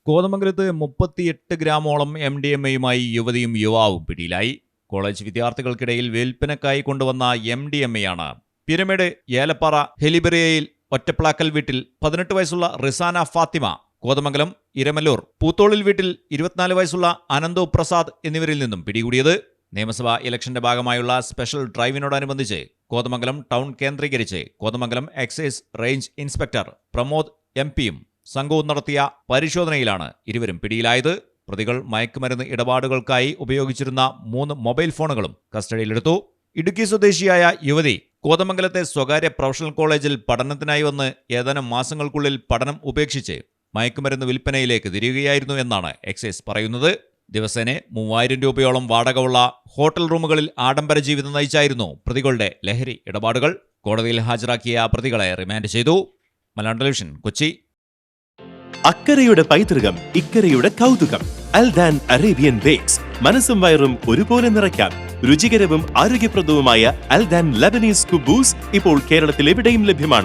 കോതമംഗലത്ത് 38 ഗ്രാമോളം MDMA-യുമായി യുവതിയും യുവാവും പിടിയിലായി. കോളേജ് വിദ്യാർത്ഥികൾക്കിടയിൽ വിൽപ്പനക്കായി കൊണ്ടുവന്ന MDMA-യാണ് പിരമിഡ് ഏലപ്പാറ ഹെലിബറിയയിൽ ഒറ്റപ്ലാക്കൽ വീട്ടിൽ 18 വയസ്സുള്ള റിസാന ഫാത്തിമ, കോതമംഗലം ഇരമല്ലൂർ പൂത്തോളിൽ വീട്ടിൽ 24 വയസ്സുള്ള അനന്തു പ്രസാദ് എന്നിവരിൽ നിന്നും പിടികൂടിയത്. നിയമസഭാ ഇലക്ഷന്റെ ഭാഗമായുള്ള സ്പെഷ്യൽ ഡ്രൈവിനോടനുബന്ധിച്ച് കോതമംഗലം ടൗൺ കേന്ദ്രീകരിച്ച് Kothamangalam excise range inspector Pramod MP-യും സംഘവും നടത്തിയ പരിശോധനയിലാണ് ഇരുവരും പിടിയിലായത്. പ്രതികൾ മയക്കുമരുന്ന് ഇടപാടുകൾക്കായി ഉപയോഗിച്ചിരുന്ന 3 മൊബൈൽ ഫോണുകളും കസ്റ്റഡിയിലെടുത്തു. ഇടുക്കി സ്വദേശിയായ യുവതി കോതമംഗലത്തെ സ്വകാര്യ പ്രൊഫഷണൽ കോളേജിൽ പഠനത്തിനായി വന്ന് ഏതാനും മാസങ്ങൾക്കുള്ളിൽ പഠനം ഉപേക്ഷിച്ച് മയക്കുമരുന്ന് വിൽപ്പനയിലേക്ക് തിരിയുകയായിരുന്നു എന്നാണ് എക്സൈസ് പറയുന്നത്. ദിവസേന 3000 രൂപയോളം വാടകയുള്ള ഹോട്ടൽ റൂമുകളിൽ ആഡംബര ജീവിതം നയിച്ചായിരുന്നു പ്രതികളുടെ ലഹരി ഇടപാടുകൾ. കോടതിയിൽ ഹാജരാക്കിയ പ്രതികളെ റിമാൻഡ് ചെയ്തു. മലയാളം ടെലിവിഷൻ, കൊച്ചി. അക്കരയുടെ പൈതൃകം, ഇക്കരയുടെ കൗതുകം. അൽദാൻ അറേബ്യൻ ബേക്സ്. മനസ്സും വയറും ഒരുപോലെ നിറയ്ക്കാം. രുചികരവും ആരോഗ്യപ്രദവുമായ അൽദാൻ ലബനീസ് കുബൂസ് ഇപ്പോൾ കേരളത്തിൽ എവിടെയും ലഭ്യമാണ്.